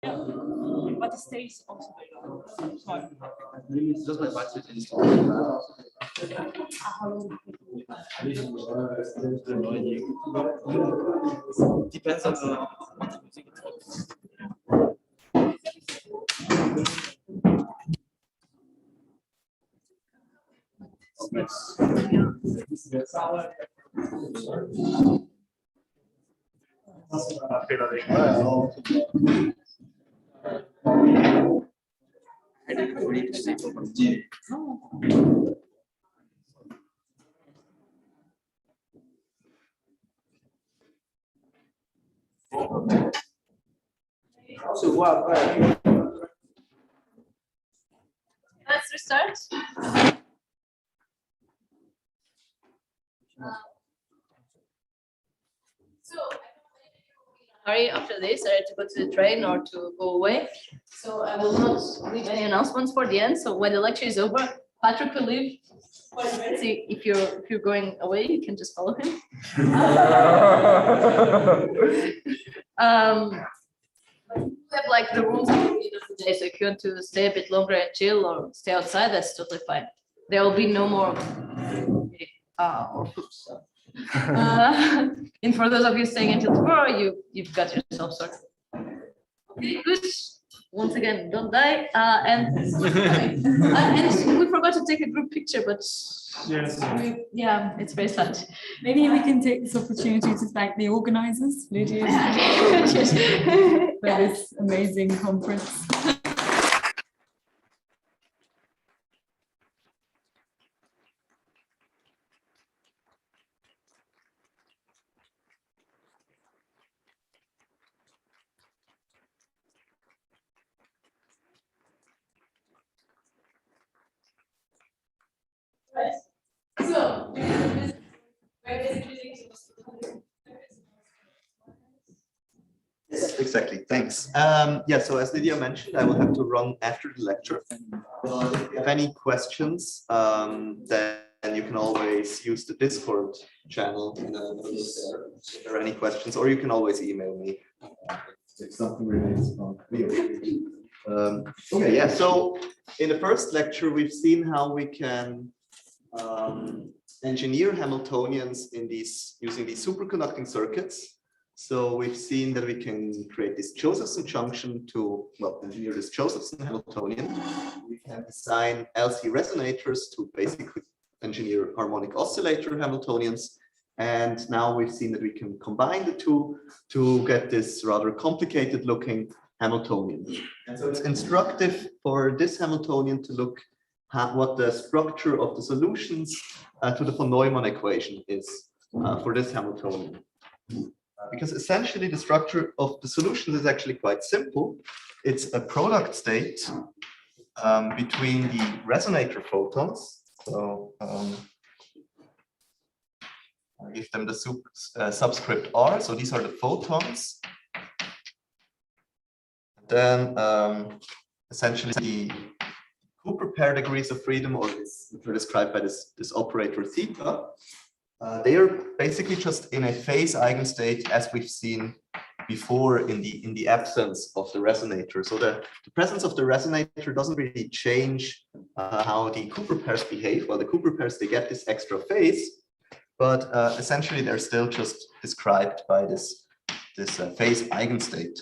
Yeah, but the states also sorry. Just my budget is depends on the music. Let's restart. Hurry after this, I had to go to the train or to go away. So I will not leave any announcements for the end. So when the lecture is over, Patrick will leave. See, if you're going away, you can just follow him. We have like the rules at the end of the day, so if you want to stay a bit longer and chill or stay outside, that's totally fine. There will be no more or food. So. And for those of you staying until tomorrow, you've got yourself sorted. Okay, good. Once again, don't die. And we forgot to take a group picture, but yes, yeah, it's very sad. Maybe we can take this opportunity to thank the organizers, Lydia, for this amazing conference. So, Yes, exactly. Thanks. Yeah, so as Lydia mentioned, I will have to run after the lecture. But if you have any questions, then you can always use the Discord channel. If there are any questions, or you can always email me if something remains unclear. Okay, yeah. So in the first lecture, we've seen how we can engineer Hamiltonians in using these superconducting circuits. So we've seen that we can create this Josephson junction to, well, engineer this Josephson Hamiltonian. We can design LC resonators to basically engineer harmonic oscillator Hamiltonians. And now we've seen that we can combine the two to get this rather complicated looking Hamiltonian. And so it's instructive for this Hamiltonian to look at what the structure of the solutions to the von Neumann equation is for this Hamiltonian. Because essentially the structure of the solutions is actually quite simple. It's a product state between the resonator photons. So I give them the subscript R. So these are the photons. Then essentially the Cooper pair degrees of freedom, or which are described by this operator theta. They are basically just in a phase eigenstate as we've seen before in the absence of the resonator. So the presence of the resonator doesn't really change how the Cooper pairs behave. Well, the Cooper pairs, they get this extra phase, but essentially they're still just described by this phase eigenstate.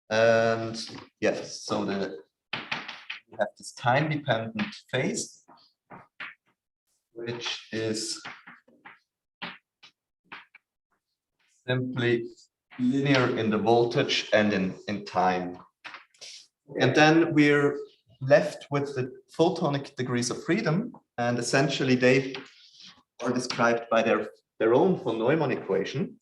And yes, so we have this time-dependent phase, which is simply linear in the voltage and in time. And then we're left with the photonic degrees of freedom, and essentially they are described by their own von Neumann equation.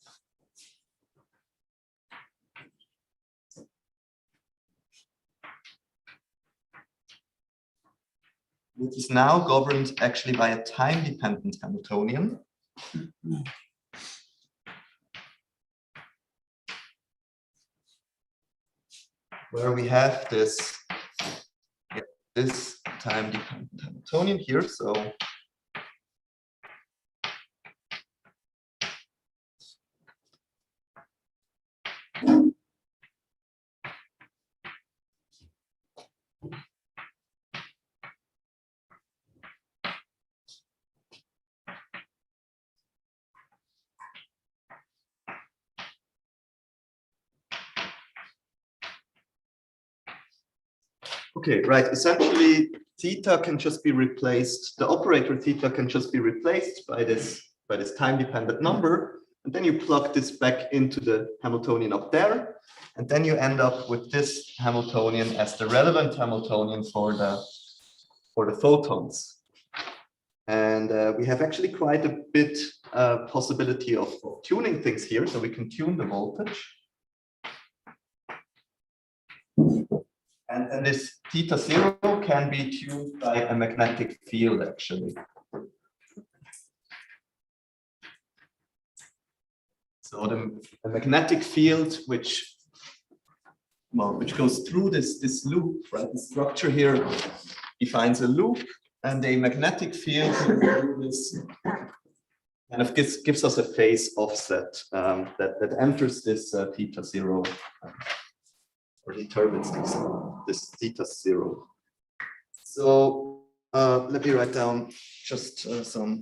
Which is now governed actually by a time-dependent Hamiltonian. Where we have this time-dependent Hamiltonian here. So Okay, right. Essentially, theta can just be replaced. The operator theta can just be replaced by this time-dependent number, and then you plug this back into the Hamiltonian up there, and then you end up with this Hamiltonian as the relevant Hamiltonian for the photons. And we have actually quite a bit possibility of tuning things here, so we can tune the voltage. And this theta 0 can be tuned by a magnetic field, actually. So the magnetic field, which goes through this loop, right? The structure here defines a loop, and a magnetic field this kind of gives us a phase offset that enters this theta 0. Or determines this theta 0. So let me write down just some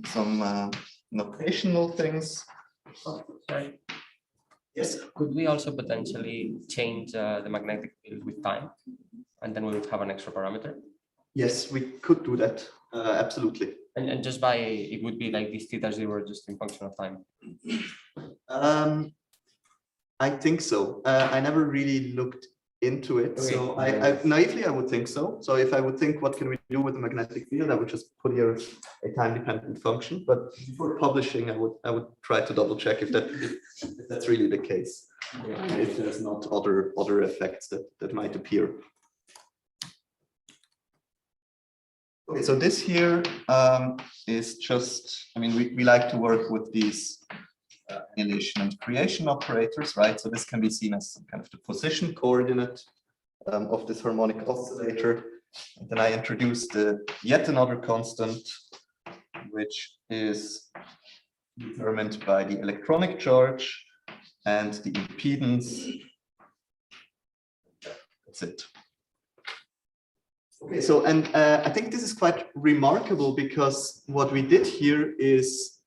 notational things. Sorry. Yes. Could we also potentially change the magnetic field with time, and then we would have an extra parameter? Yes, we could do that. Absolutely. And just by it would be like this theta 0 just in function of time. I think so. I never really looked into it. Okay. So I naively I would think so. So if I would think what can we do with the magnetic field, I would just put here a time-dependent function. But before publishing, I would try to double check if that's really the case. If there's not other effects that might appear. Okay, so this here is just, I mean, we like to work with these annihilation and creation operators, right? So this can be seen as kind of the position coordinate of this harmonic oscillator. And then I introduced yet another constant, which is determined by the electronic charge and the impedance. That's it. Okay, so and I think this is quite remarkable because what we did here is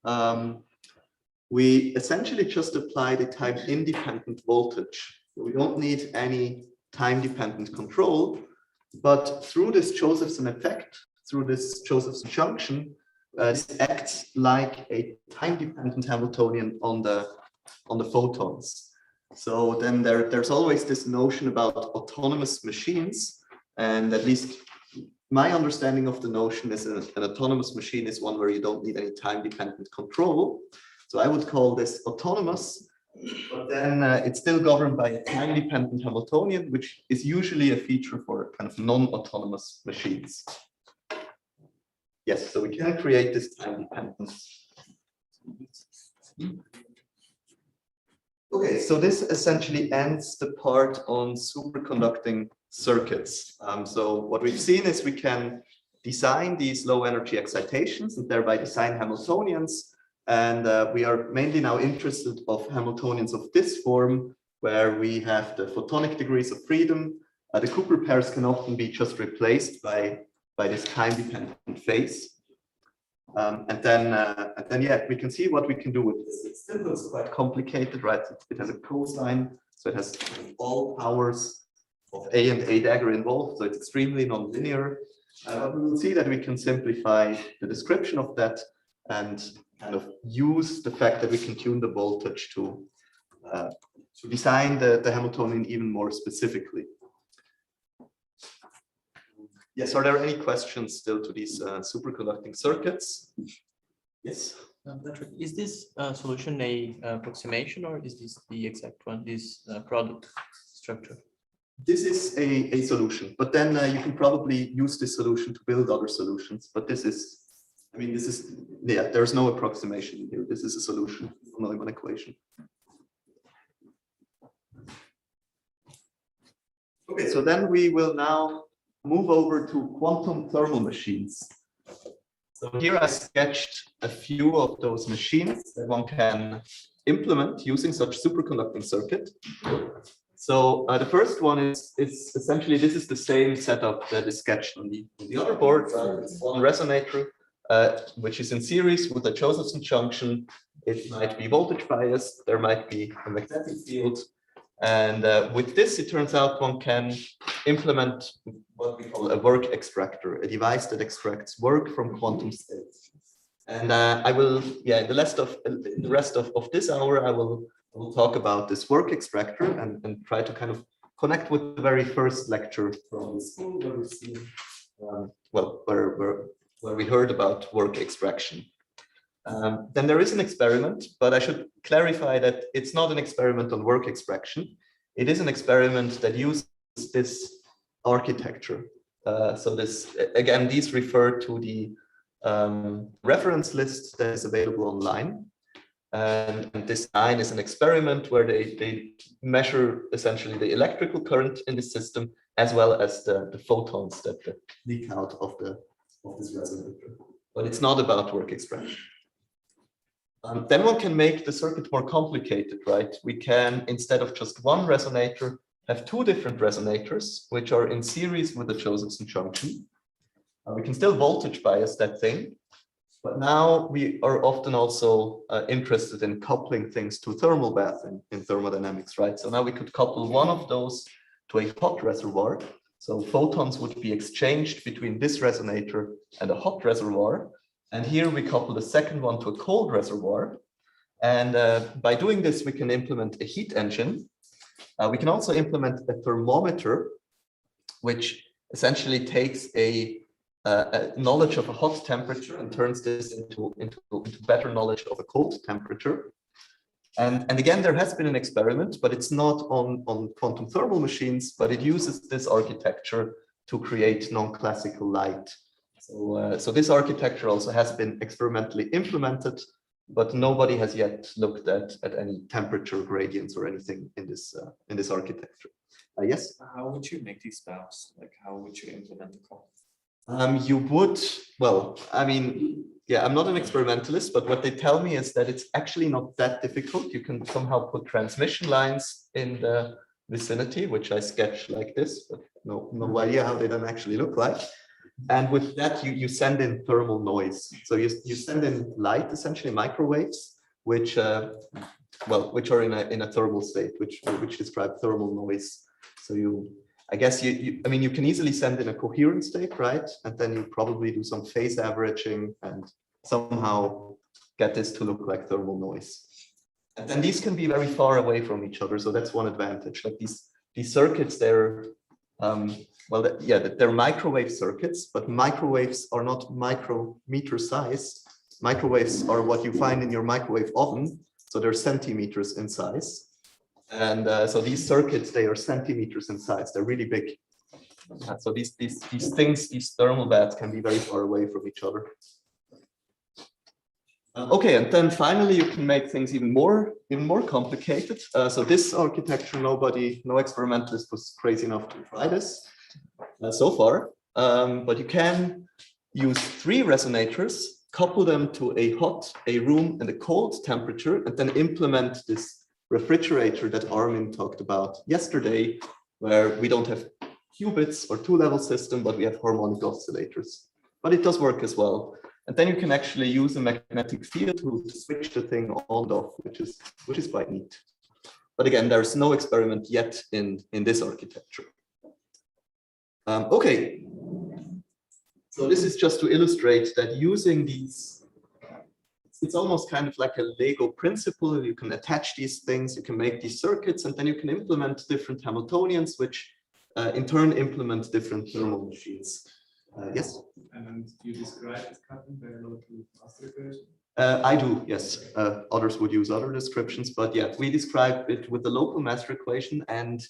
we essentially just applied a time-independent voltage. We don't need any time-dependent control, but through this Josephson effect, through this Josephson junction, this acts like a time-dependent Hamiltonian on the photons. So then there's always this notion about autonomous machines, and at least my understanding of the notion is an autonomous machine is one where you don't need any time-dependent control. So I would call this autonomous, but then it's still governed by a time-dependent Hamiltonian, which is usually a feature for kind of non-autonomous machines. Yes, so we can create this time dependence. Okay, so this essentially ends the part on superconducting circuits. So what we've seen is we can design these low energy excitations and thereby design Hamiltonians. And we are mainly now interested of Hamiltonians of this form, where we have the photonic degrees of freedom. The Cooper pairs can often be just replaced by this time-dependent phase. And then yeah, we can see what we can do with this. It still looks quite complicated, right? It has a cosine, so it has all powers of A and A dagger involved, so it's extremely nonlinear. But we will see that we can simplify the description of that and kind of use the fact that we can tune the voltage to design the Hamiltonian even more specifically. Yes, are there any questions still to these superconducting circuits? Yes. Is this solution a approximation, or is this the exact one, this product structure? This is a solution, but then you can probably use this solution to build other solutions. But this is, I mean, this is, yeah, there's no approximation here. This is a solution, not an equation. Okay, so then we will now move over to quantum thermal machines. So here I sketched a few of those machines that one can implement using such superconducting circuit. So the first one is essentially, this is the same setup that is sketched on the other board. It's one resonator, which is in series with a Josephson junction. It might be voltage biased, there might be a magnetic field, And with this, it turns out one can implement what we call a work extractor, a device that extracts work from quantum states. And I will, yeah, in the rest of this hour, I will talk about this work extractor and try to kind of connect with the very first lecture from the school where we've seen, well, where we heard about work extraction. Then there is an experiment, but I should clarify that it's not an experiment on work extraction. It is an experiment that uses this architecture. So this, again, these refer to the reference list that is available online. And this line is an experiment where they measure essentially the electrical current in the system, as well as the photons that leak out of this resonator. But it's not about work extraction. Then one can make the circuit more complicated, right? We can, instead of just one resonator, have two different resonators, which are in series with the Josephson junction. We can still voltage bias that thing, but now we are often also interested in coupling things to thermal bath in thermodynamics, right? So now we could couple one of those to a hot reservoir. So photons would be exchanged between this resonator and a hot reservoir. And here we couple the second one to a cold reservoir. And by doing this, we can implement a heat engine. We can also implement a thermometer, which essentially takes a knowledge of a hot temperature and turns this into better knowledge of a cold temperature. And again, there has been an experiment, but it's not on quantum thermal machines, but it uses this architecture to create non-classical light. So this architecture also has been experimentally implemented, but nobody has yet looked at any temperature gradients or anything in this architecture. Yes? How would you make these baths? Like, how would you implement the cost? You would, well, I mean, yeah, I'm not an experimentalist, but what they tell me is that it's actually not that difficult. You can somehow put transmission lines in the vicinity, which I sketch like this, but no idea how they don't actually look like. And with that, you send in thermal noise. So you send in light, essentially microwaves, which are in a thermal state, which describe thermal noise. So I guess I mean, you can easily send in a coherent state, right? And then you probably do some phase averaging and somehow get this to look like thermal noise. And then these can be very far away from each other. So that's one advantage. Like these circuits, they're they're microwave circuits, but microwaves are not micrometer size. Microwaves are what you find in your microwave oven. So they're centimeters in size. And so these circuits, they are centimeters in size. They're really big. So these things, these thermal baths can be very far away from each other. Okay, and then finally you can make things even more complicated. So this architecture, no experimentalist was crazy enough to try this so far. But you can use three resonators, couple them to a hot, a room, and a cold temperature, and then implement this refrigerator that Armin talked about yesterday, where we don't have qubits or two-level system, but we have harmonic oscillators. But it does work as well. And then you can actually use a magnetic field to switch the thing on and off, which is quite neat. But again, there's no experiment yet in this architecture. Okay. So this is just to illustrate that using these, it's almost kind of like a Lego principle. You can attach these things, you can make these circuits, and then you can implement different Hamiltonians, which in turn implement different thermal machines. Yes? And you describe this coupling by a local master equation? I do, yes. Others would use other descriptions, but yeah, we describe it with the local master equation, and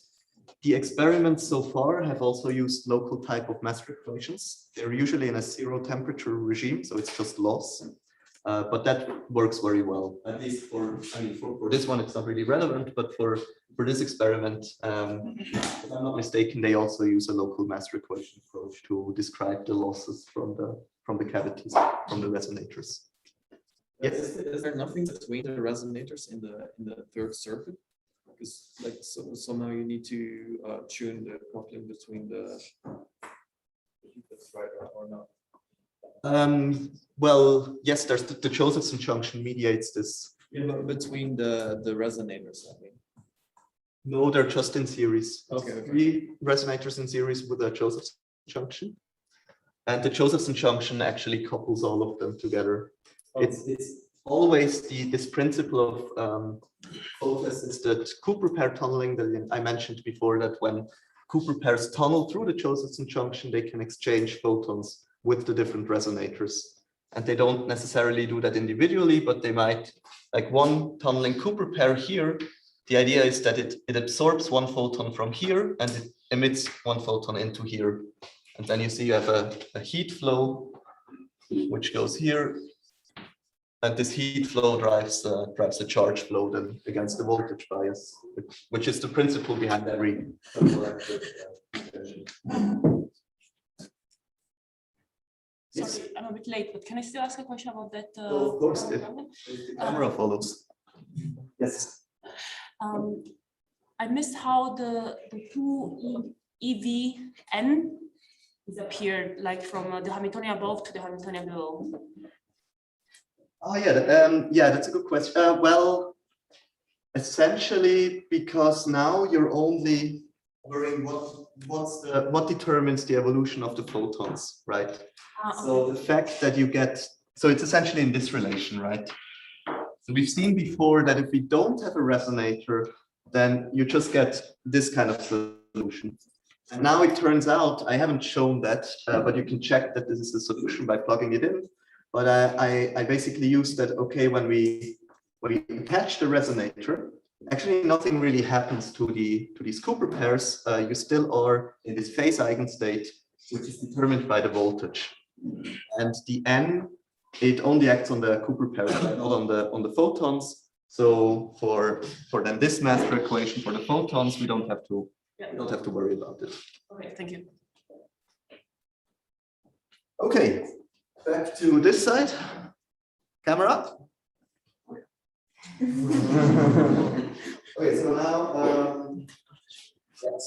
the experiments so far have also used local type of master equations. They're usually in a zero temperature regime, so it's just loss. But that works very well. At least for this one, it's not really relevant, but for this experiment, if I'm not mistaken, they also use a local master equation approach to describe the losses from the cavities, from the resonators. Yes. Is there nothing between the resonators in the third circuit? Because like somehow you need to tune the coupling between the right or not. Well, yes, there's the Josephson junction mediates this. Yeah, but between the resonators, I mean. No, they're just in series. Okay, okay. 3 resonators in series with a Josephson junction. And the Josephson junction actually couples all of them together. It's always this principle of photoassisted Cooper pair tunneling that I mentioned before, that when Cooper pairs tunnel through the Josephson junction, they can exchange photons with the different resonators. And they don't necessarily do that individually, but they might, like one tunneling Cooper pair here, the idea is that it absorbs 1 photon from here and it emits 1 photon into here. And then you see you have a heat flow, which goes here. And this heat flow drives a charge flow then against the voltage bias, which is the principle behind every Sorry, I'm a bit late, but can I still ask a question about that? Of course, if the camera follows. Yes. I missed how the 2 EVN disappeared, like from the Hamiltonian above to the Hamiltonian below. Oh yeah, that's a good question. Well, essentially, because now you're only worrying what determines the evolution of the photons, right? So the fact that you get, so it's essentially in this relation, right? So we've seen before that if we don't have a resonator, then you just get this kind of solution. And now it turns out, I haven't shown that, but you can check that this is the solution by plugging it in. But I basically used that, okay, when we attach the resonator, actually nothing really happens to these Cooper pairs. You still are in this phase eigenstate, which is determined by the voltage. And the N, it only acts on the Cooper pairs, not on the photons. So for then this master equation for the photons, we don't have to worry about it. Okay, thank you. Okay. Back to this side. Camera up. Okay, so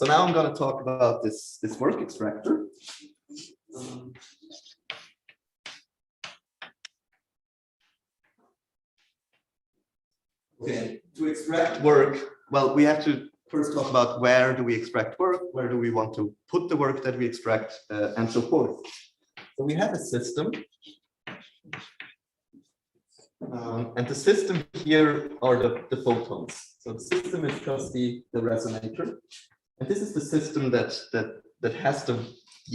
now I'm going to talk about this work extractor. Okay, to extract work, well, we have to first talk about where do we extract work, where do we want to put the work that we extract, and so forth. So we have a system, and the system here are the photons. So the system is just the resonator, and this is the system that has the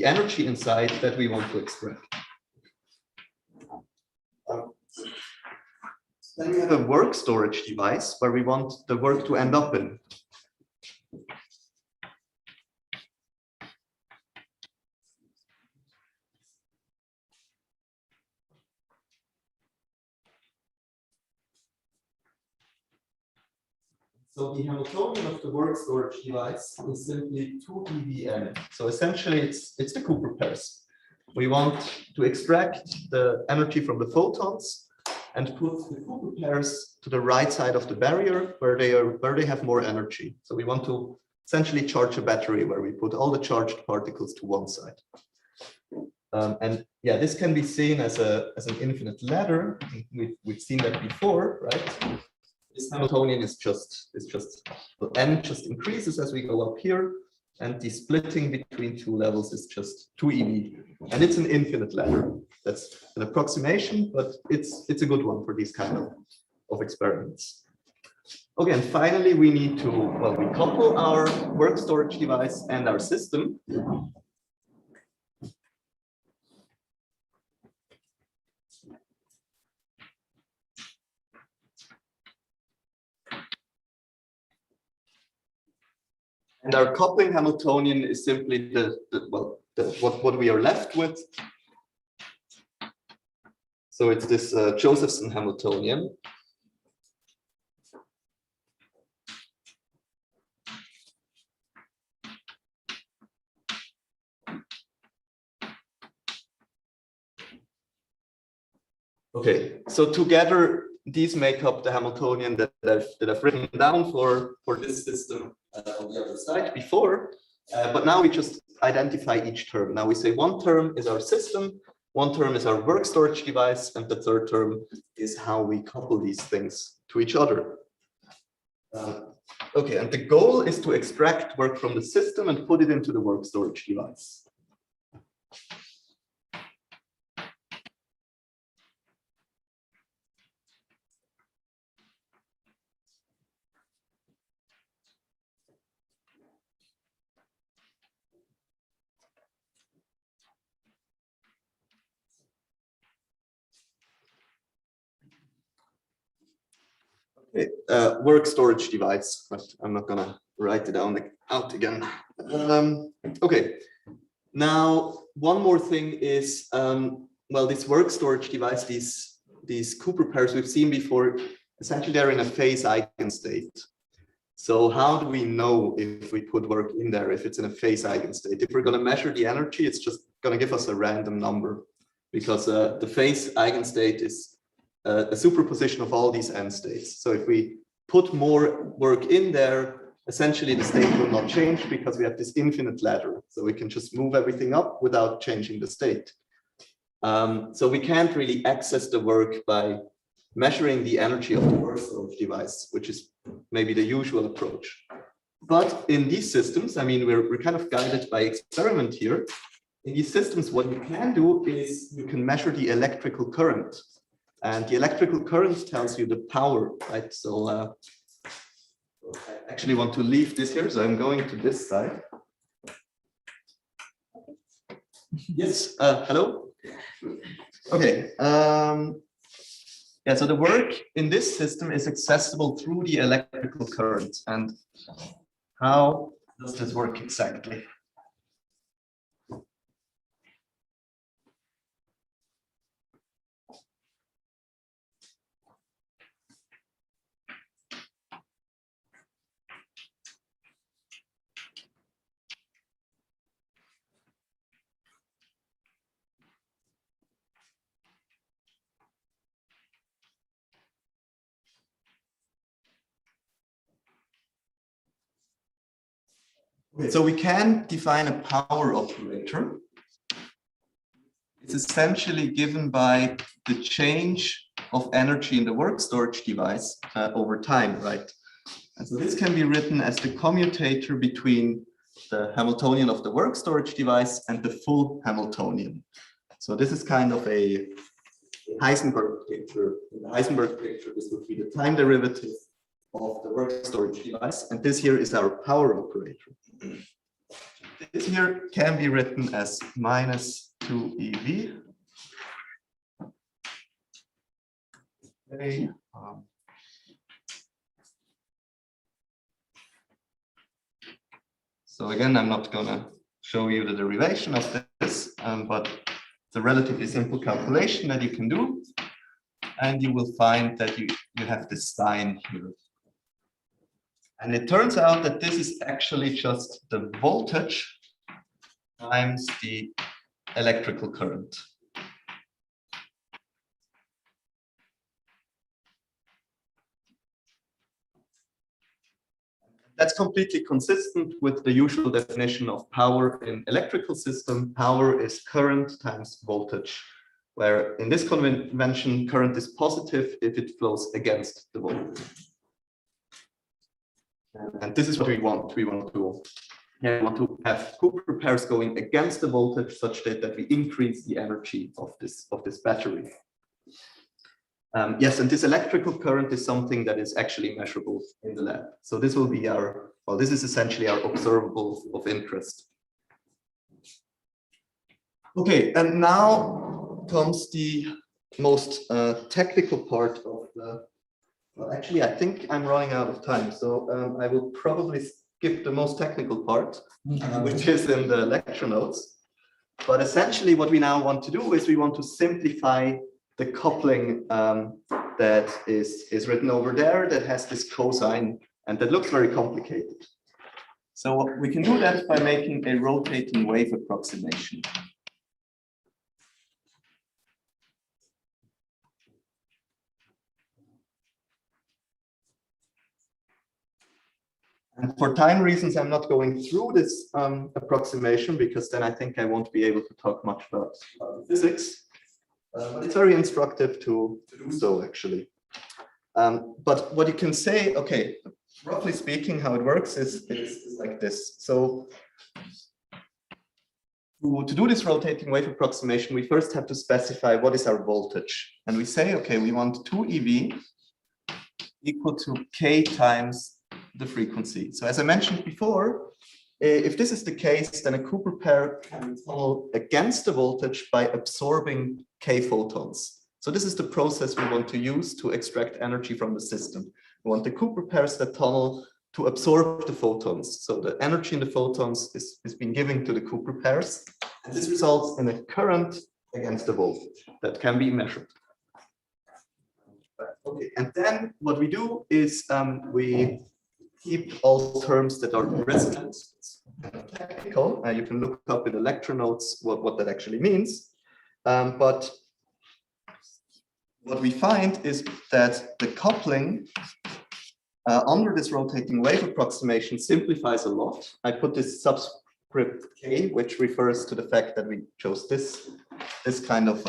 energy inside that we want to extract. Then we have a work storage device where we want the work to end up in. So the Hamiltonian of the work storage device is simply 2 EVN. So essentially it's the Cooper pairs. We want to extract the energy from the photons and put the Cooper pairs to the right side of the barrier where they have more energy. So we want to essentially charge a battery where we put all the charged particles to one side. And yeah, this can be seen as an infinite ladder. We've seen that before, right? This Hamiltonian is just the n just increases as we go up here, and the splitting between 2 levels is just 2 EV, and it's an infinite ladder. That's an approximation, but it's a good one for these kind of experiments. Okay, and finally we need to, well, we couple our work storage device and our system. And our coupling Hamiltonian is simply what we are left with. So it's this Josephson Hamiltonian. Okay, so together these make up the Hamiltonian that I've written down for this system on the other side before, but now we just identify each term. Now we say one term is our system, one term is our work storage device, and the third term is how we couple these things to each other. Okay, and the goal is to extract work from the system and put it into the work storage device. Okay, work storage device, but I'm not gonna write it out again. Okay, now one more thing is, well, this work storage device, these Cooper pairs we've seen before, essentially they're in a phase eigenstate. So how do we know if we put work in there, if it's in a phase eigenstate? If we're gonna measure the energy, it's just gonna give us a random number, because the phase eigenstate is a superposition of all these end states. So if we put more work in there, essentially the state will not change because we have this infinite ladder. So we can just move everything up without changing the state. So we can't really access the work by measuring the energy of the work storage device, which is maybe the usual approach. But in these systems, I mean, we're kind of guided by experiment here. In these systems, what you can do is you can measure the electrical current. And the electrical current tells you the power, right? So I actually want to leave this here, so I'm going to this side. Yes, hello? Okay. Yeah, so the work in this system is accessible through the electrical current. And how does this work exactly? Okay, so we can define a power operator. It's essentially given by the change of energy in the work storage device over time, right? And so this can be written as the commutator between the Hamiltonian of the work storage device and the full Hamiltonian. So this is kind of a Heisenberg picture. In the Heisenberg picture, this would be the time derivative of the work storage device, and this here is our power operator. This here can be written as minus 2EV. Okay. So again, I'm not gonna show you the derivation of this, but it's a relatively simple calculation that you can do, and you will find that you have this sign here. And it turns out that this is actually just the voltage times the electrical current. That's completely consistent with the usual definition of power in electrical system. Power is current times voltage, where in this convention, current is positive if it flows against the voltage. And this is what we want. We want to have Cooper pairs going against the voltage such that we increase the energy of this battery. Yes, and this electrical current is something that is actually measurable in the lab. So this will be our, well, this is essentially our observable of interest. Okay, and now comes the most technical part of the, well, actually, I think I'm running out of time. So I will probably skip the most technical part, which is in the lecture notes. But essentially what we now want to do is we want to simplify the coupling that is written over there that has this cosine and that looks very complicated. So we can do that by making a rotating wave approximation. And for time reasons, I'm not going through this approximation because then I think I won't be able to talk much about physics. But it's very instructive to do so, actually. But what you can say, okay, roughly speaking, how it works is like this. So to do this rotating wave approximation, we first have to specify what is our voltage. And we say, okay, we want 2 EV equal to K times the frequency. So as I mentioned before, if this is the case, then a Cooper pair can tunnel against the voltage by absorbing K photons. So this is the process we want to use to extract energy from the system. We want the Cooper pairs that tunnel to absorb the photons. So the energy in the photons is being given to the Cooper pairs. And this results in a current against the voltage that can be measured. Okay, and then what we do is we keep all terms that are resonant. Technical. You can look up in the lecture notes what that actually means. But what we find is that the coupling under this rotating wave approximation simplifies a lot. I put this subscript K, which refers to the fact that we chose this kind of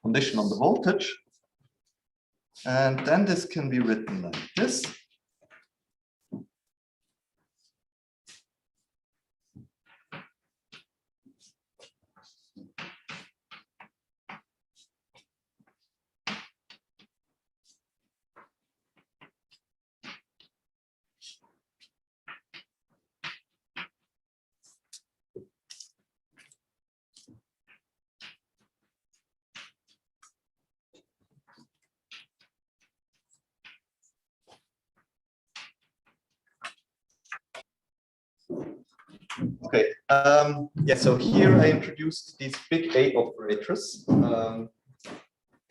condition on the voltage. And then this can be written like this. Okay, yeah, so here I introduced these big A operators.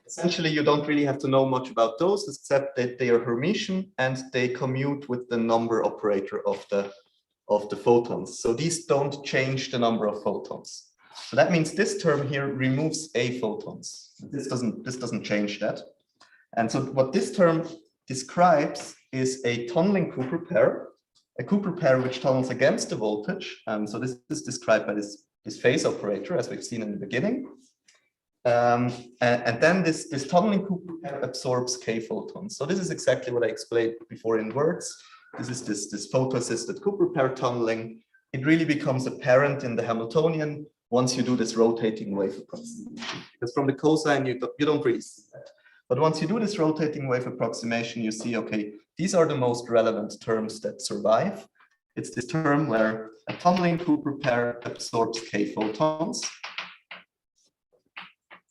Essentially, you don't really have to know much about those, except that they are Hermitian and they commute with the number operator of the photons. So these don't change the number of photons. So that means this term here removes A photons. This doesn't change that. And so what this term describes is a tunneling Cooper pair. A Cooper pair which tunnels against the voltage. So this is described by this phase operator, as we've seen in the beginning. And then this tunneling Cooper pair absorbs K photons. So this is exactly what I explained before in words. This is this photo-assisted Cooper pair tunneling. It really becomes apparent in the Hamiltonian once you do this rotating wave approximation. Because from the cosine, you don't really see that. But once you do this rotating wave approximation, you see, okay, these are the most relevant terms that survive. It's this term where a tunneling Cooper pair absorbs K photons.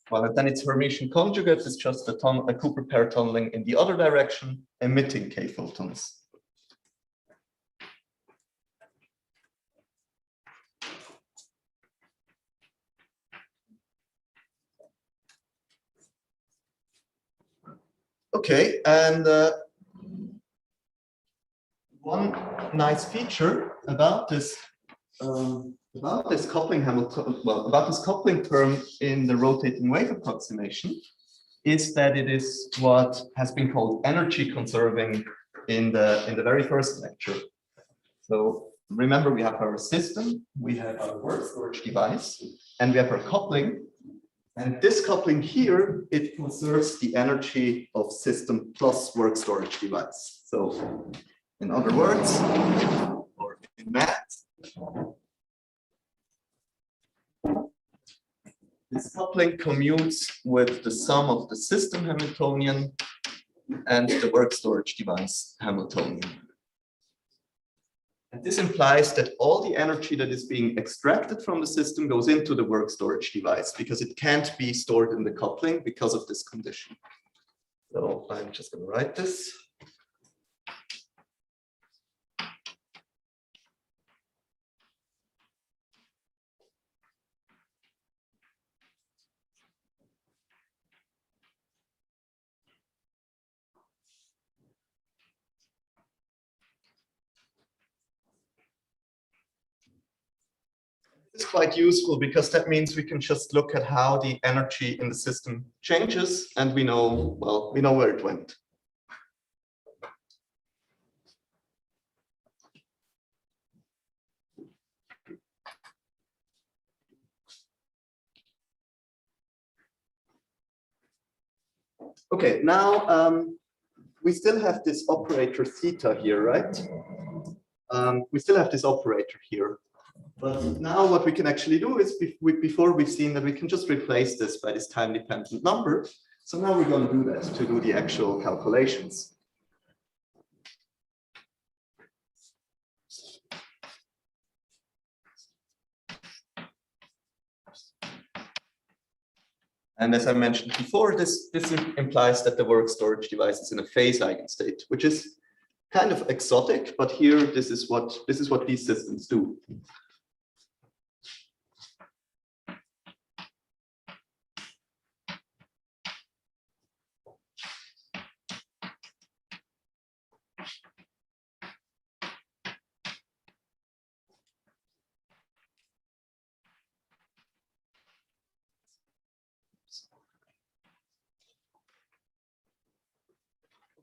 Well, then its Hermitian conjugate is just a Cooper pair tunneling in the other direction, emitting K photons. Okay, and one nice feature about this coupling about this coupling term in the rotating wave approximation is that it is what has been called energy conserving in the very first lecture. So remember, we have our system, we have our work storage device, and we have our coupling. And this coupling here, it conserves the energy of system plus work storage device. So in other words, or in math, this coupling commutes with the sum of the system Hamiltonian and the work storage device Hamiltonian. And this implies that all the energy that is being extracted from the system goes into the work storage device because it can't be stored in the coupling because of this condition. So I'm just going to write this. It's quite useful because that means we can just look at how the energy in the system changes and we know, well, we know where it went. Okay, now we still have this operator theta here, right? We still have this operator here. But now what we can actually do is, before we've seen that we can just replace this by this time-dependent number. So now we're going to do that to do the actual calculations. And as I mentioned before, this implies that the work storage device is in a phase eigenstate, which is kind of exotic, but here this is what these systems do.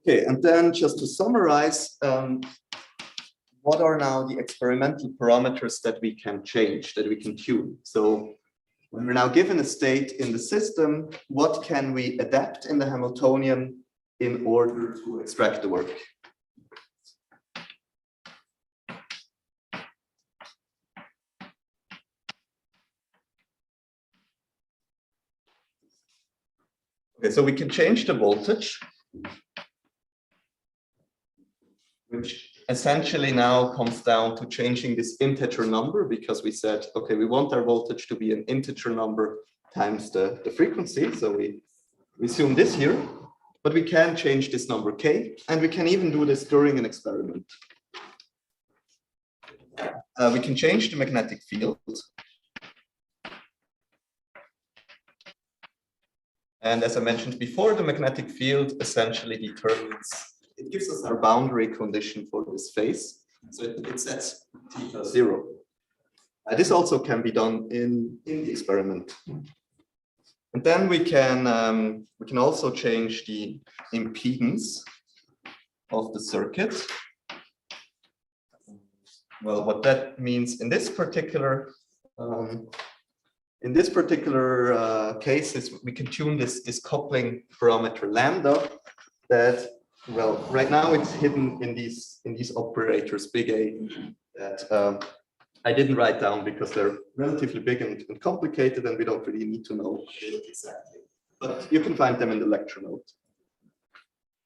Okay, and then just to summarize, what are now the experimental parameters that we can change, that we can tune? So when we're now given a state in the system, what can we adapt in the Hamiltonian in order to extract the work? Okay, so we can change the voltage, which essentially now comes down to changing this integer number, because we said, okay, we want our voltage to be an integer number times the frequency. So we assume this here, but we can change this number k, and we can even do this during an experiment. We can change the magnetic field. And as I mentioned before, the magnetic field essentially determines, it gives us our boundary condition for this phase. So it sets theta 0. This also can be done in the experiment. And then we can also change the impedance of the circuit. Well, what that means in this particular case is we can tune this coupling parameter lambda that, well, right now it's hidden in these operators big A that I didn't write down because they're relatively big and complicated, and we don't really need to know exactly. But you can find them in the lecture note.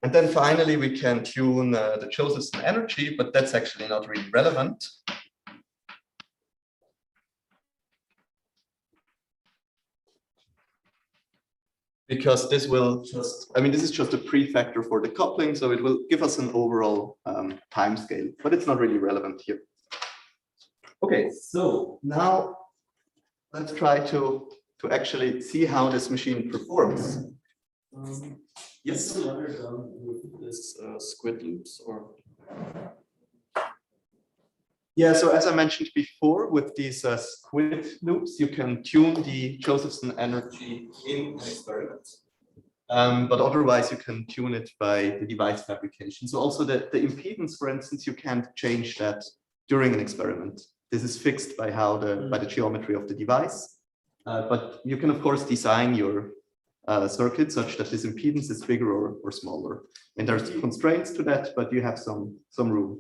And then finally, we can tune the Josephson energy, but that's actually not really relevant. Because this will just, I mean, this is just a prefactor for the coupling, so it will give us an overall time scale, but it's not really relevant here. Okay, so now let's try to actually see how this machine performs. Yes. With this squid loops or? Yeah, so as I mentioned before, with these squid loops, you can tune the Josephson energy in an experiment. But otherwise, you can tune it by the device fabrication. So also the impedance, for instance, you can't change that during an experiment. This is fixed by by the geometry of the device. But you can, of course, design your circuit such that this impedance is bigger or smaller. And there's constraints to that, but you have some room.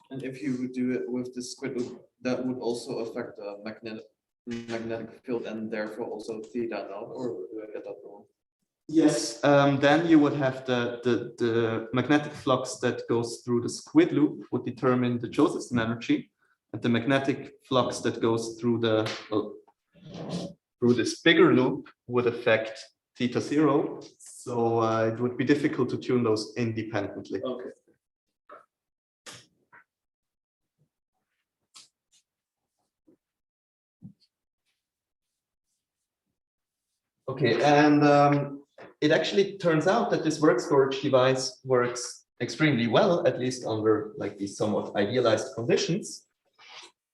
And if you would do it with the squid loop, that would also affect the magnetic field and therefore also theta now, or do I get that wrong? Yes, then you would have the magnetic flux that goes through the squid loop would determine the Josephson energy, and the magnetic flux that goes through through this bigger loop would affect theta 0. So it would be difficult to tune those independently. Okay. Okay, and it actually turns out that this work storage device works extremely well, at least under like these somewhat idealized conditions.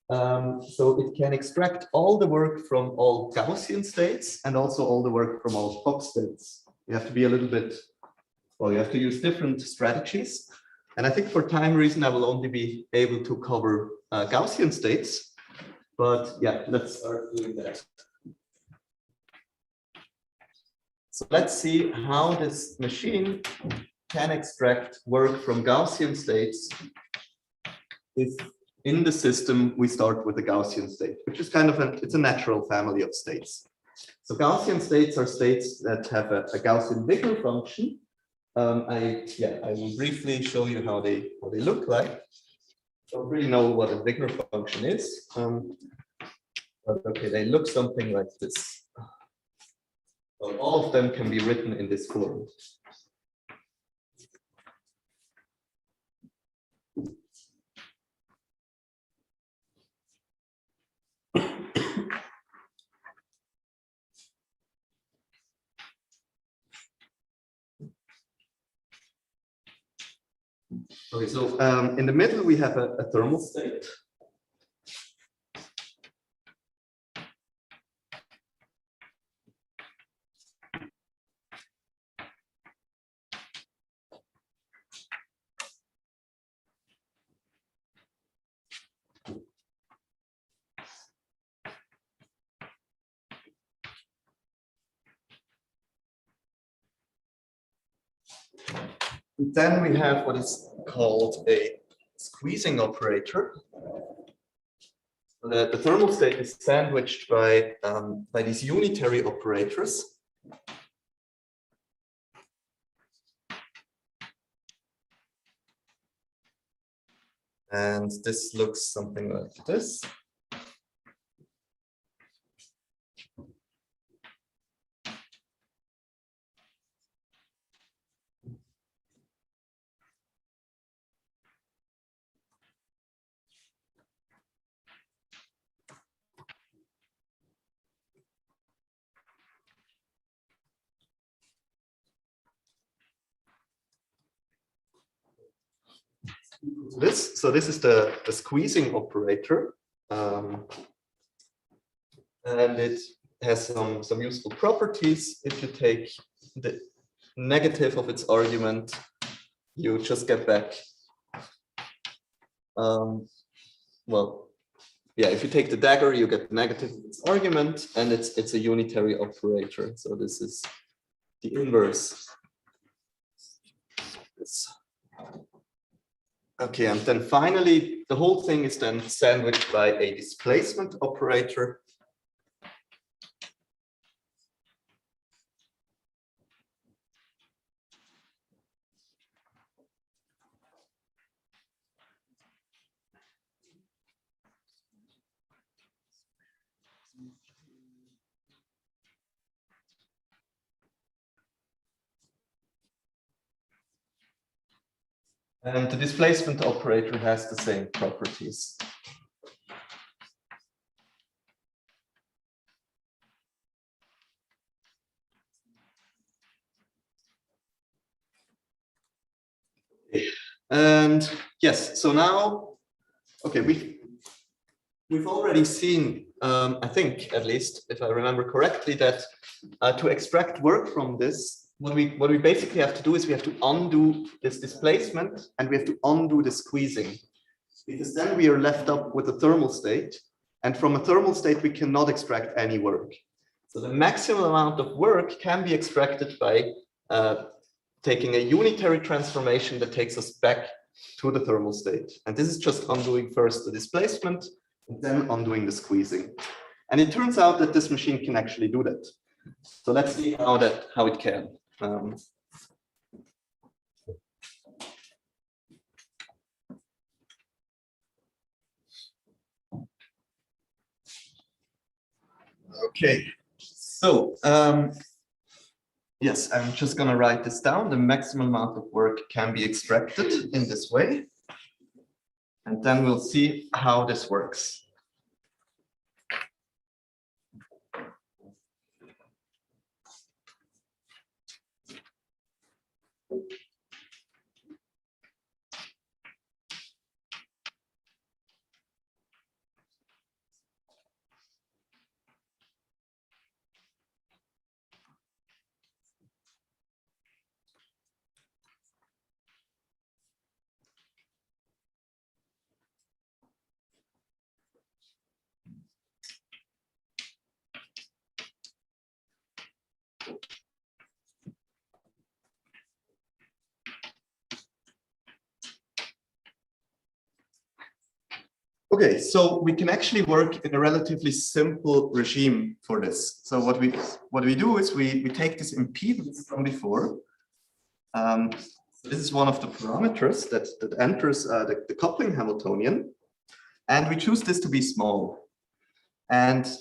So it can extract all the work from all Gaussian states and also all the work from all Fock states. You have to be a little bit, well, you have to use different strategies. And I think for time reason, I will only be able to cover Gaussian states. But yeah, let's start doing that. So let's see how this machine can extract work from Gaussian states if in the system we start with a Gaussian state, which is kind of it's a natural family of states. So Gaussian states are states that have a Gaussian Wigner function. I will briefly show you how they look like. Don't really know what a Wigner function is, but okay, they look something like this. Well, all of them can be written in this form. Okay, so in the middle we have a thermal state. Then we have what is called a squeezing operator. The thermal state is sandwiched by these unitary operators. And this looks something like this. So this is the squeezing operator, and it has some useful properties. If you take the negative of its argument, you just get back. Well, yeah, if you take the dagger, you get the negative of its argument, and it's a unitary operator. So this is the inverse. Okay, and then finally, the whole thing is then sandwiched by a displacement operator. And the displacement operator has the same properties. And yes, so now, okay, we've already seen, I think at least, if I remember correctly, that to extract work from this, what we basically have to do is we have to undo this displacement and we have to undo the squeezing, because then we are left up with a thermal state, and from a thermal state we cannot extract any work. So the maximum amount of work can be extracted by taking a unitary transformation that takes us back to the thermal state. And this is just undoing first the displacement and then undoing the squeezing. And it turns out that this machine can actually do that. So let's see how it can. Okay, so yes, I'm just going to write this down. The maximum amount of work can be extracted in this way. And then we'll see how this works. Okay, so we can actually work in a relatively simple regime for this. So what we do is we take this impedance from before. This is one of the parameters that enters the coupling Hamiltonian, and we choose this to be small. And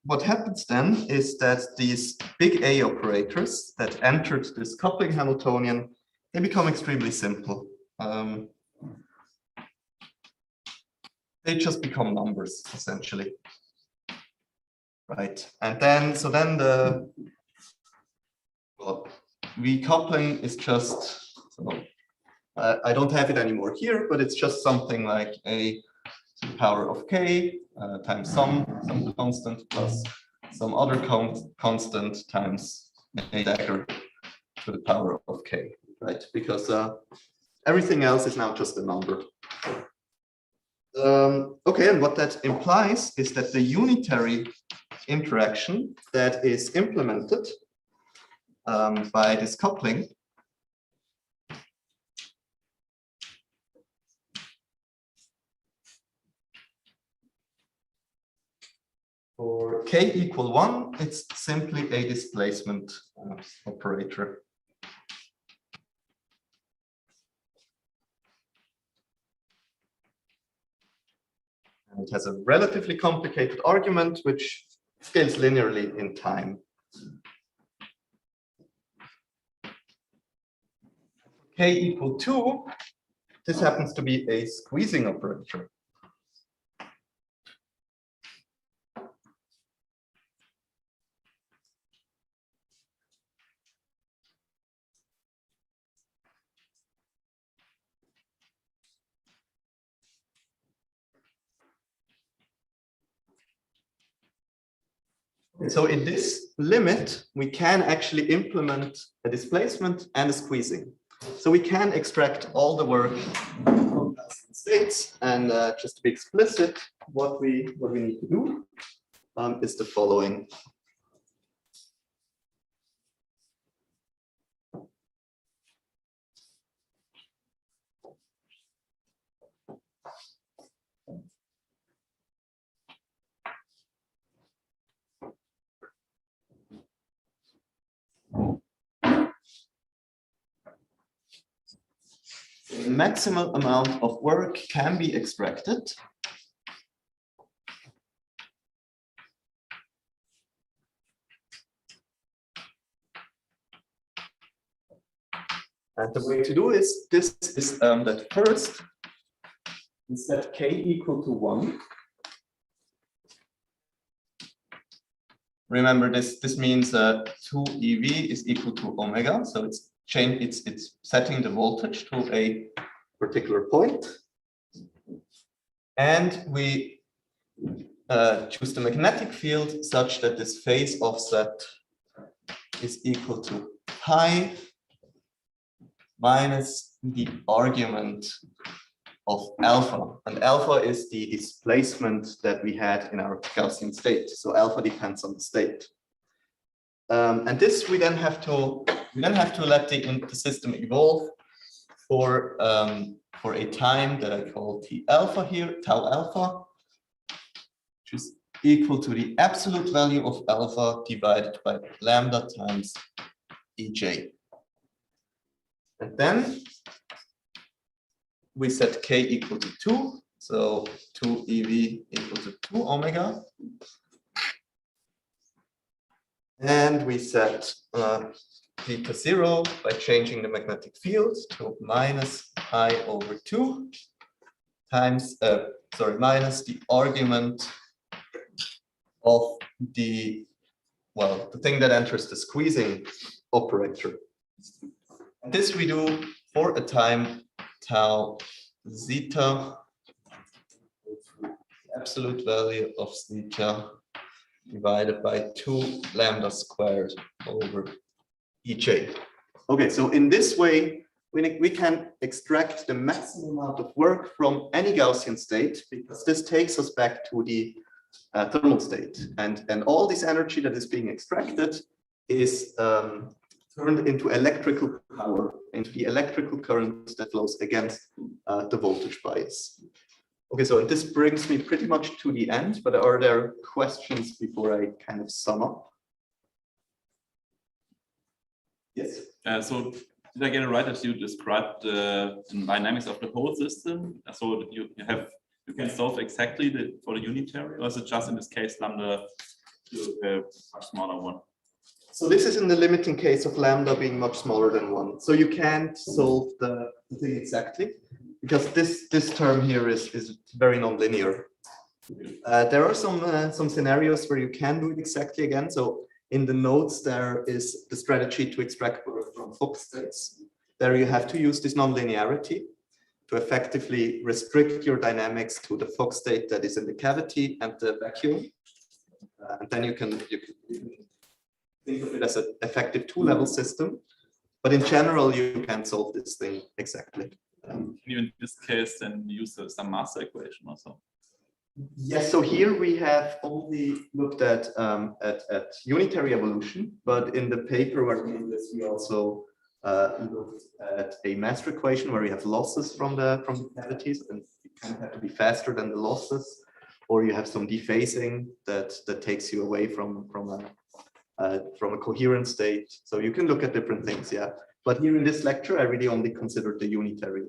what happens then is that these big A operators that entered this coupling Hamiltonian, they become extremely simple. They just become numbers, essentially. Right, and then, so then the, well, V coupling is just, so, I don't have it anymore here, but it's just something like A to the power of K times some constant plus some other constant times A dagger to the power of K, right? Because everything else is now just a number. Okay, and what that implies is that the unitary interaction that is implemented by this coupling for K equal 1, it's simply a displacement operator. It has a relatively complicated argument which scales linearly in time. K equal 2, this happens to be a squeezing operator. So in this limit, we can actually implement a displacement and a squeezing. So we can extract all the work from Gaussian states, and just to be explicit, what we need to do is the following. The maximal amount of work can be extracted and the way to do this is that first we set K equal to 1. Remember this means 2 EV is equal to omega, so it's setting the voltage to a particular point, and we choose the magnetic field such that this phase offset is equal to pi minus the argument of alpha, and alpha is the displacement that we had in our Gaussian state. So alpha depends on the state, and this we then have to let the system evolve for a time that I call T alpha here, tau alpha, which is equal to the absolute value of alpha divided by lambda times EJ. And then we set K equal to 2, so 2 EV equal to 2 omega. And we set V to 0 by changing the magnetic field to minus pi over 2 times, minus the argument of the thing that enters the squeezing operator. And this we do for a time tau zeta, absolute value of zeta divided by 2 lambda squared over EJ. Okay, so in this way, we can extract the maximum amount of work from any Gaussian state, because this takes us back to the thermal state. And all this energy that is being extracted is turned into electrical power, into the electrical current that flows against the voltage bias. Okay, so this brings me pretty much to the end, but are there questions before I kind of sum up? Yes. So did I get it right that you described the dynamics of the whole system? So you can solve exactly for the unitary, or is it just in this case lambda a much smaller one? So this is in the limiting case of lambda being much smaller than 1. So you can't solve the thing exactly, because this term here is very nonlinear. There are some scenarios where you can do it exactly again. So in the notes, there is the strategy to extract work from Fock states. There you have to use this nonlinearity to effectively restrict your dynamics to the Fock state that is in the cavity and the vacuum. And then you can think of it as an effective two-level system. But in general, you can solve this thing exactly. Can you in this case then use some master equation also? Yes, so here we have only looked at unitary evolution, but in the paper where we did this, we also looked at a master equation where you have losses from the cavities, and you kind of have to be faster than the losses, or you have some dephasing that takes you away from a coherent state. So you can look at different things, yeah. But here in this lecture, I really only considered the unitary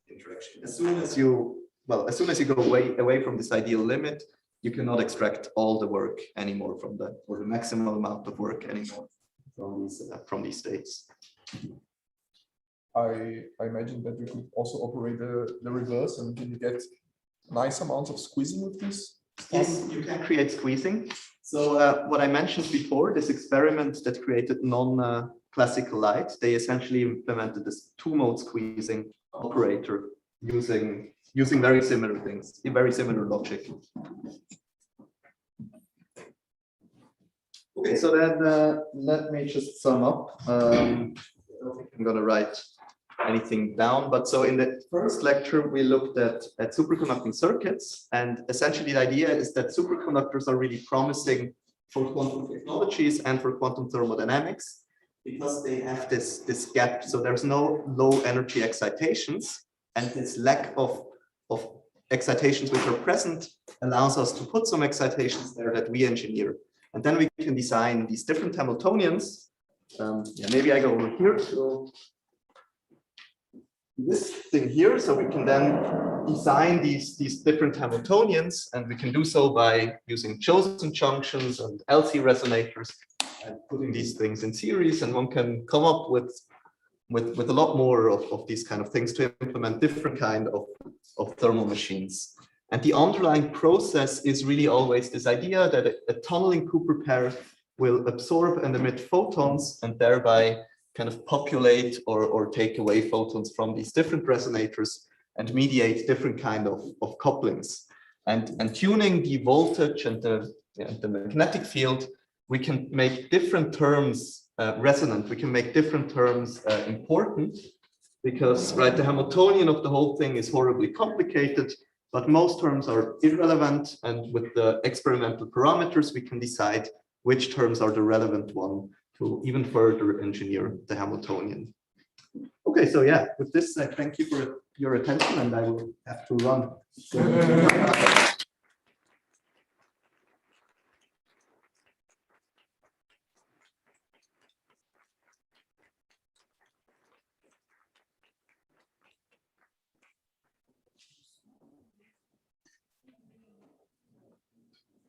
interaction. As soon as you go away from this ideal limit, you cannot extract all the work anymore or the maximum amount of work anymore from these states. I imagine that we could also operate the reverse, and can you get nice amounts of squeezing with this? Yes, you can create squeezing. So what I mentioned before, this experiment that created non-classical light, they essentially implemented this two-mode squeezing operator using very similar things, very similar logic. Okay, so then let me just sum up. I don't think I'm going to write anything down, but so in the first lecture, we looked at superconducting circuits, and essentially the idea is that superconductors are really promising for quantum technologies and for quantum thermodynamics because they have this gap. So there's no low energy excitations, and this lack of excitations which are present allows us to put some excitations there that we engineer. And then we can design these different Hamiltonians. Maybe I go over here. So this thing here, so we can then design these different Hamiltonians, and we can do so by using Gaussian junctions and LC resonators and putting these things in series, and one can come up with a lot more of these kind of things to implement different kind of thermal machines. And the underlying process is really always this idea that a tunneling Cooper pair will absorb and emit photons and thereby kind of populate or take away photons from these different resonators and mediate different kind of couplings. And tuning the voltage and the magnetic field, we can make different terms resonant. We can make different terms important because, right, the Hamiltonian of the whole thing is horribly complicated, but most terms are irrelevant. And with the experimental parameters, we can decide which terms are the relevant one to even further engineer the Hamiltonian. Okay, so yeah, with this, I thank you for your attention, and I will have to run.